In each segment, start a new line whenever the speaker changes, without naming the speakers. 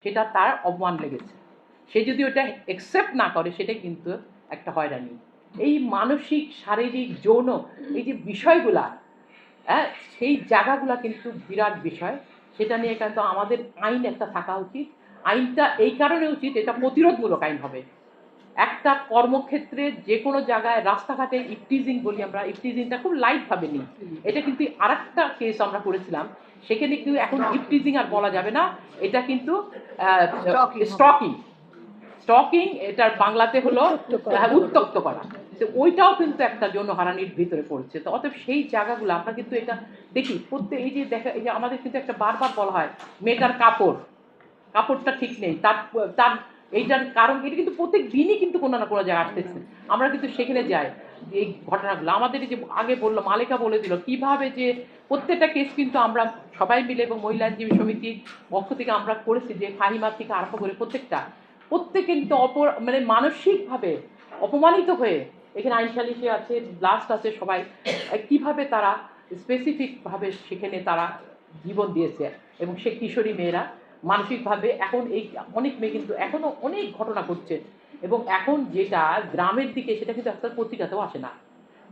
সেটা তার অপমান লেগেছে। সে যদি ওটা অ্যাকসেপ্ট না করে সেটা কিন্তু একটা হয়রানি। এই মানসিক, শারীরিক, যৌন এই যে বিষয়গুলা, হ্যাঁ, সেই জায়গাগুলা কিন্তু বিরাট বিষয়। সেটা নিয়ে কিন্তু আমাদের আইন একটা থাকা উচিত। আইনটা এই কারণে উচিত, এটা প্রতিরোধমূলক আইন হবে। একটা কর্মক্ষেত্রে যে কোনো জায়গায় রাস্তাঘাটে ইফটিজিং বলি আমরা, ইফটিজিংটা খুব লাইটভাবে নিই। এটা কিন্তু আরেকটা কেস আমরা করেছিলাম, সেখানে কিন্তু এখন ইফটিজিং আর বলা যাবে না, এটা কিন্তু স্টকিং। স্টকিং এটার বাংলাতে হলো উত্তক্ত করা। তো ওইটাও কিন্তু একটা যৌনহারানির ভিতরে পড়ছে। তো অতএব সেই জায়গাগুলো আমরা কিন্তু এটা দেখি প্রত্যেক, এই যে দেখা, এই যে আমাদের কিন্তু একটা বারবার বলা হয় মেয়েটার কাপড়টা ঠিক নেই, তার তার এইটার কারণ এটা কিন্তু প্রত্যেক দিনই কিন্তু কোনো না কোনো জায়গায় আসতেছে। আমরা কিন্তু সেখানে যাই, এই ঘটনাগুলো আমাদের যে আগে বললো, মালিকা বলে দিল কীভাবে যে প্রত্যেকটা কেস কিন্তু আমরা সবাই মিলে এবং মহিলা আইনজীবী সমিতির পক্ষ থেকে আমরা করেছি, যে ফাহিমা থেকে আরম্ভ করে প্রত্যেকে কিন্তু মানে মানসিকভাবে অপমানিত হয়ে এখানে আইন সালিশে আছে, ব্লাস্ট আছে, সবাই কিভাবে তারা স্পেসিফিকভাবে সেখানে তারা জীবন দিয়েছে। এবং সে কিশোরী মেয়েরা মানসিকভাবে এখন এই অনেক মেয়ে কিন্তু এখনও অনেক ঘটনা ঘটছে, এবং এখন যেটা গ্রামের দিকে সেটা কিন্তু একটা পত্রিকাতেও আসে না।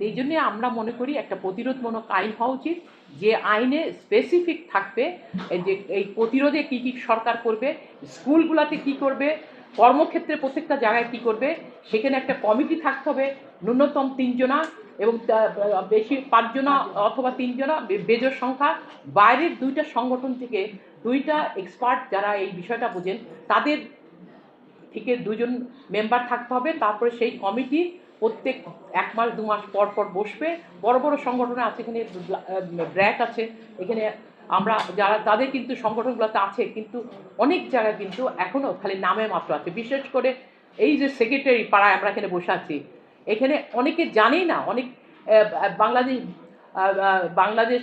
এই জন্যে আমরা মনে করি একটা প্রতিরোধমূলক আইন হওয়া উচিত, যে আইনে স্পেসিফিক থাকবে যে এই প্রতিরোধে কী কী সরকার করবে, স্কুলগুলোতে কি করবে, কর্মক্ষেত্রে প্রত্যেকটা জায়গায় কি করবে, সেখানে একটা কমিটি থাকতে হবে, ন্যূনতম 3 জনা এবং বেশি 5 জনা অথবা 3 জনা বেজোর সংখ্যা, বাইরের 2টা সংগঠন থেকে 2টা এক্সপার্ট যারা এই বিষয়টা বোঝেন তাদের থেকে 2 জন মেম্বার থাকতে হবে। তারপরে সেই কমিটি প্রত্যেক 1 মাস 2 মাস পর পর বসবে। বড় বড় সংগঠন আছে, এখানে ব্র্যাক আছে, এখানে আমরা যারা তাদের কিন্তু সংগঠনগুলোতে আছে, কিন্তু অনেক জায়গায় কিন্তু এখনও খালি নামে মাত্র আছে। বিশেষ করে এই যে সেক্রেটারি পাড়ায় আমরা এখানে বসে আছি, এখানে অনেকে জানেই না, অনেক বাংলাদেশ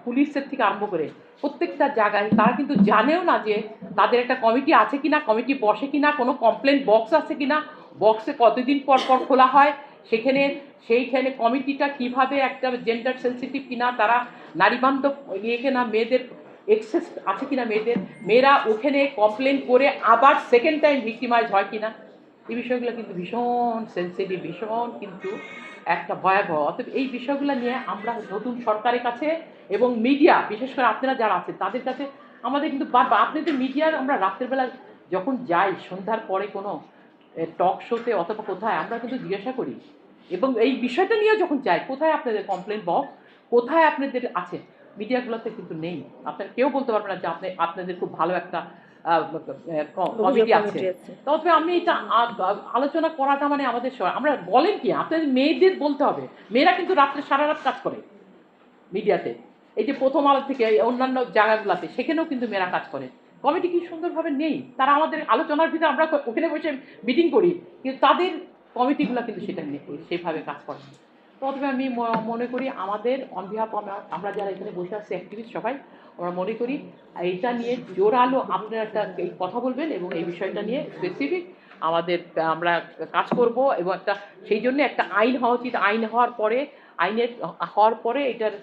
পুলিশের থেকে আরম্ভ করে প্রত্যেকটা জায়গায় তারা কিন্তু জানেও না যে তাদের একটা কমিটি আছে কিনা, কমিটি বসে কিনা, কোনো কমপ্লেন বক্স আছে কিনা, বক্সে কতদিন পর পর খোলা হয়, সেইখানে কমিটিটা কিভাবে একটা জেন্ডার সেন্সিটিভ কিনা, তারা নারীবান্ধব ইয়ে কিনা, মেয়েদের এক্সেস আছে কিনা, মেয়েরা ওখানে কমপ্লেন করে আবার সেকেন্ড টাইম ভিক্টিমাইজ হয় কিনা, এই বিষয়গুলো কিন্তু ভীষণ সেন্সিটিভ, ভীষণ কিন্তু একটা ভয়াবহ। অতএব এই বিষয়গুলো নিয়ে আমরা নতুন সরকারের কাছে এবং মিডিয়া, বিশেষ করে আপনারা যারা আছেন তাদের কাছে আমাদের কিন্তু বারবার, আপনাদের মিডিয়ার আমরা রাত্রেবেলা যখন যাই, সন্ধ্যার পরে কোনো টক শোতে অথবা কোথায়, আমরা কিন্তু জিজ্ঞাসা করি, এবং এই বিষয়টা নিয়ে যখন যাই, কোথায় আপনাদের কমপ্লেন বক্স, কোথায় আপনাদের আছে, মিডিয়াগুলোতে কিন্তু নেই। আপনারা কেউ বলতে পারবেন না যে আপনাদের খুব ভালো একটা কমিটি আছে। তবে আমি এটা আলোচনা করাটা মানে আমাদের আমরা বলেন কি, আপনাদের মেয়েদের বলতে হবে, মেয়েরা কিন্তু রাত্রে সারা রাত কাজ করে মিডিয়াতে, এই যে প্রথম আলো থেকে অন্যান্য জায়গাগুলোতে, সেখানেও কিন্তু মেয়েরা কাজ করে। কমিটি কি সুন্দরভাবে নেই, তারা আমাদের আলোচনার ভিতরে আমরা ওখানে বসে মিটিং করি, কিন্তু তাদের কমিটিগুলো কিন্তু সেটা নেই, সেইভাবে কাজ করে। তবে আমি মনে করি আমাদের অন বিহাফ, আমরা যারা এখানে বসে আছি অ্যাক্টিভিস্ট সবাই, আমরা মনে করি এইটা নিয়ে জোরালো আপনারা একটা কথা বলবেন, এবং এই বিষয়টা নিয়ে স্পেসিফিক আমরা কাজ করব, এবং সেই জন্য একটা আইন হওয়া উচিত। আইন হওয়ার পরে এটার